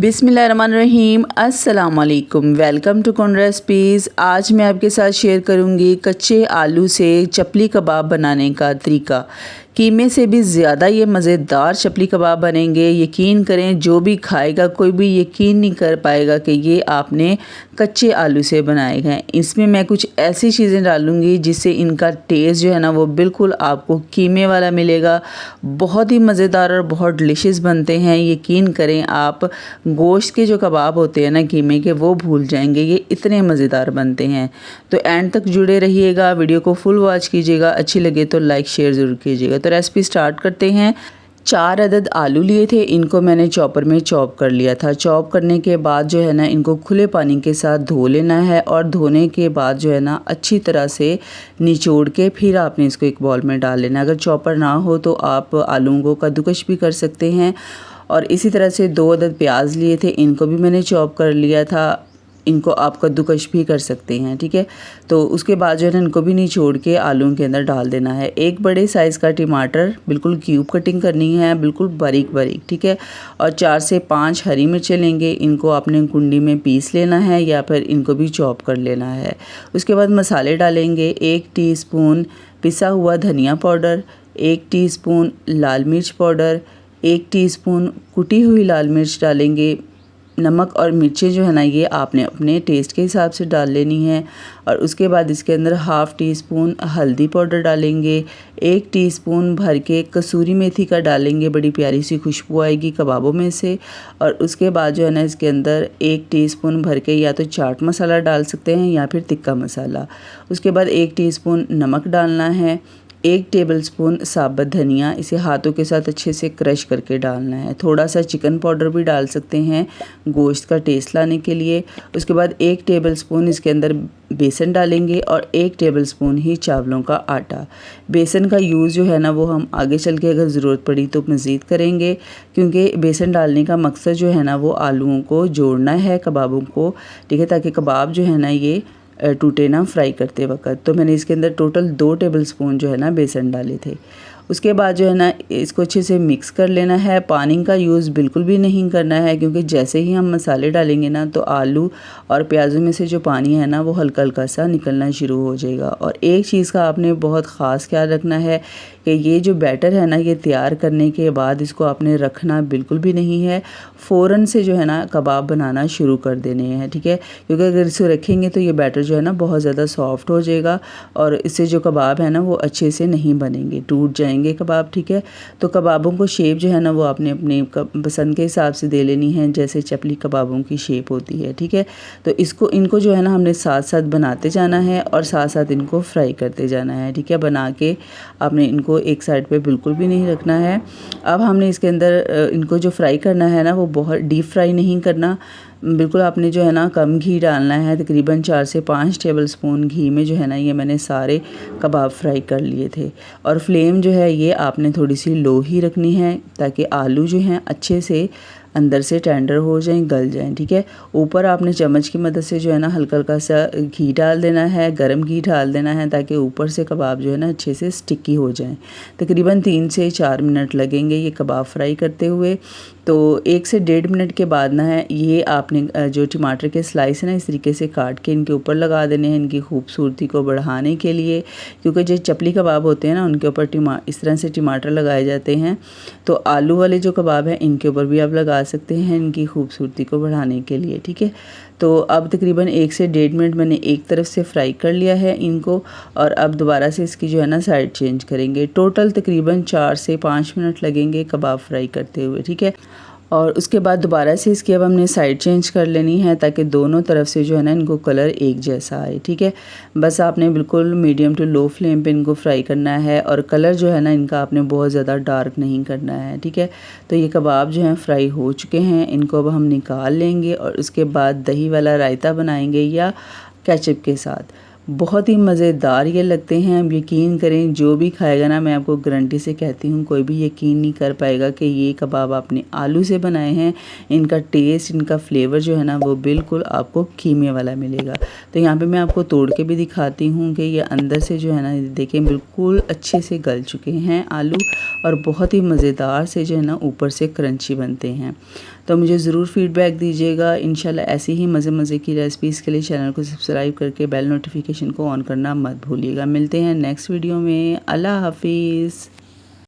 बिस्मिल्लाहिर्रहमानिर्रहीम, अस्सलाम वालेकुम। वेलकम टू कौन रेसिपीज़। आज मैं आपके साथ शेयर करूंगी कच्चे आलू से चपली कबाब बनाने का तरीका। कीमे से भी ज़्यादा ये मज़ेदार चपली कबाब बनेंगे। यकीन करें, जो भी खाएगा कोई भी यकीन नहीं कर पाएगा कि ये आपने कच्चे आलू से बनाए हैं। इसमें मैं कुछ ऐसी चीज़ें डालूँगी जिससे इनका टेस्ट जो है ना वो बिल्कुल आपको कीमे वाला मिलेगा। बहुत ही मज़ेदार और बहुत डिलीशियस बनते हैं। यकीन करें, आप गोश्त के जो कबाब होते हैं ना कीमे के, वो भूल जाएंगे, ये इतने मज़ेदार बनते हैं। तो एंड तक जुड़े रहिएगा, वीडियो को फुल वॉच कीजिएगा। अच्छी लगे तो लाइक शेयर ज़रूर कीजिएगा। तो रेसिपी स्टार्ट करते हैं। 4 अदद आलू लिए थे, इनको मैंने चॉपर में चॉप कर लिया था। चॉप करने के बाद जो है ना इनको खुले पानी के साथ धो लेना है और धोने के बाद जो है ना अच्छी तरह से निचोड़ के फिर आपने इसको एक बाउल में डाल लेना है। अगर चॉपर ना हो तो आप आलूओं को कद्दूकश भी कर सकते हैं। और इसी तरह से 2 अदद प्याज लिए थे, इनको भी मैंने चॉप कर लिया था। इनको आप कद्दूकश भी कर सकते हैं, ठीक है। तो उसके बाद जो है ना इनको भी निचोड़ के आलूओं के अंदर डाल देना है। एक बड़े साइज़ का टमाटर बिल्कुल क्यूब कटिंग करनी है, बिल्कुल बारीक बारीक, ठीक है। और 4 से 5 हरी मिर्चें लेंगे, इनको आपने कुंडी में पीस लेना है या फिर इनको भी चॉप कर लेना है। उसके बाद मसाले डालेंगे। 1 टीस्पून पिसा हुआ धनिया पाउडर, 1 टीस्पून लाल मिर्च पाउडर, 1 टीस्पून कुटी हुई लाल मिर्च डालेंगे। नमक और मिर्चें जो है ना ये आपने अपने टेस्ट के हिसाब से डाल लेनी है। और उसके बाद इसके अंदर 1/2 टीस्पून हल्दी पाउडर डालेंगे। 1 टीस्पून भर के कसूरी मेथी का डालेंगे, बड़ी प्यारी सी खुशबू आएगी कबाबों में से। और उसके बाद जो है ना इसके अंदर 1 टीस्पून भर के या तो चाट मसाला डाल सकते हैं या फिर तिक्का मसाला। उसके बाद 1 टीस्पून नमक डालना है। 1 टेबलस्पून साबुत धनिया, इसे हाथों के साथ अच्छे से क्रश करके डालना है। थोड़ा सा चिकन पाउडर भी डाल सकते हैं गोश्त का टेस्ट लाने के लिए। उसके बाद 1 टेबलस्पून इसके अंदर बेसन डालेंगे और 1 टेबलस्पून ही चावलों का आटा। बेसन का यूज़ जो है ना वो हम आगे चल के अगर ज़रूरत पड़ी तो मज़ीद करेंगे, क्योंकि बेसन डालने का मकसद जो है ना वो आलूओं को जोड़ना है कबाबों को, ठीक है, ताकि कबाब जो है ना ये टूटे ना फ्राई करते वक्त। तो मैंने इसके अंदर टोटल 2 टेबलस्पून जो है ना बेसन डाले थे। उसके बाद जो है ना इसको अच्छे से मिक्स कर लेना है। पानी का यूज़ बिल्कुल भी नहीं करना है, क्योंकि जैसे ही हम मसाले डालेंगे ना तो आलू और प्याज़ों में से जो पानी है ना वो हल्का हल्का सा निकलना शुरू हो जाएगा। और एक चीज़ का आपने बहुत ख़ास ख्याल रखना है कि ये जो बैटर है ना ये तैयार करने के बाद इसको आपने रखना बिल्कुल भी नहीं है। फ़ौरन से जो है ना कबाब बनाना शुरू कर देने हैं, ठीक है, क्योंकि अगर इसे रखेंगे तो ये बैटर जो है ना बहुत ज़्यादा सॉफ्ट हो जाएगा और इससे जो कबाब है ना वो अच्छे से नहीं बनेंगे, टूट जाएंगे कबाब, ठीक है। तो कबाबों को शेप जो है ना वो आपने अपने पसंद के हिसाब से दे लेनी है, जैसे चपली कबाबों की शेप होती है, ठीक है। तो इनको जो है ना हमने साथ साथ बनाते जाना है और साथ साथ इनको फ्राई करते जाना है, ठीक है। बना के आपने इनको एक साइड पे बिल्कुल भी नहीं रखना है। अब हमने इसके अंदर इनको जो फ्राई करना है ना वो बहुत डीप फ्राई नहीं करना, बिल्कुल आपने जो है ना कम घी डालना है। तकरीबन 4 से 5 टेबलस्पून घी में जो है ना ये मैंने सारे कबाब फ्राई कर लिए थे। और फ्लेम जो है ये आपने थोड़ी सी लो ही रखनी है, ताकि आलू जो हैं अच्छे से अंदर से टेंडर हो जाएं, गल जाएं, ठीक है। ऊपर आपने चम्मच की मदद से जो है ना हल्का हल्का सा घी डाल देना है, गरम घी डाल देना है, ताकि ऊपर से कबाब जो है ना अच्छे से स्टिकी हो जाएं। तकरीबन 3 से 4 मिनट लगेंगे ये कबाब फ्राई करते हुए। तो 1 से 1.5 मिनट के बाद ना है ये आपने जो टमाटर के स्लाइस है ना इस तरीके से काट के इनके ऊपर लगा देने हैं, इनकी खूबसूरती को बढ़ाने के लिए, क्योंकि जो चपली कबाब होते हैं ना उनके ऊपर इस तरह से टमाटर लगाए जाते हैं। तो आलू वाले जो कबाब हैं इनके ऊपर भी आप लगा सकते हैं इनकी खूबसूरती को बढ़ाने के लिए, ठीक है। तो अब तकरीबन 1 से 1.5 मिनट मैंने एक तरफ से फ्राई कर लिया है इनको, और अब दोबारा से इसकी जो है ना साइड चेंज करेंगे। टोटल तकरीबन 4 से 5 मिनट लगेंगे कबाब फ्राई करते हुए, ठीक है। और उसके बाद दोबारा से इसकी अब हमने साइड चेंज कर लेनी है, ताकि दोनों तरफ से जो है ना इनको कलर एक जैसा आए, ठीक है। बस आपने बिल्कुल मीडियम टू लो फ्लेम पे इनको फ्राई करना है, और कलर जो है ना इनका आपने बहुत ज़्यादा डार्क नहीं करना है, ठीक है। तो ये कबाब जो हैं फ्राई हो चुके हैं, इनको अब हम निकाल लेंगे और उसके बाद दही वाला रायता बनाएंगे या केचप के साथ। बहुत ही मज़ेदार ये लगते हैं। अब यकीन करें, जो भी खाएगा ना, मैं आपको गारंटी से कहती हूँ कोई भी यकीन नहीं कर पाएगा कि ये कबाब आपने आलू से बनाए हैं। इनका टेस्ट, इनका फ्लेवर जो है ना वो बिल्कुल आपको कीमे वाला मिलेगा। तो यहाँ पे मैं आपको तोड़ के भी दिखाती हूँ कि ये अंदर से जो है ना देखें बिल्कुल अच्छे से गल चुके हैं आलू, और बहुत ही मज़ेदार से जो है ना ऊपर से क्रंची बनते हैं। तो मुझे ज़रूर फ़ीडबैक दीजिएगा। इंशाल्लाह ऐसी ही मज़े मज़े की रेसिपीज़ के लिए चैनल को सब्सक्राइब करके बेल नोटिफिकेशन को ऑन करना मत भूलिएगा। मिलते हैं नेक्स्ट वीडियो में। अल्लाह हाफिज़।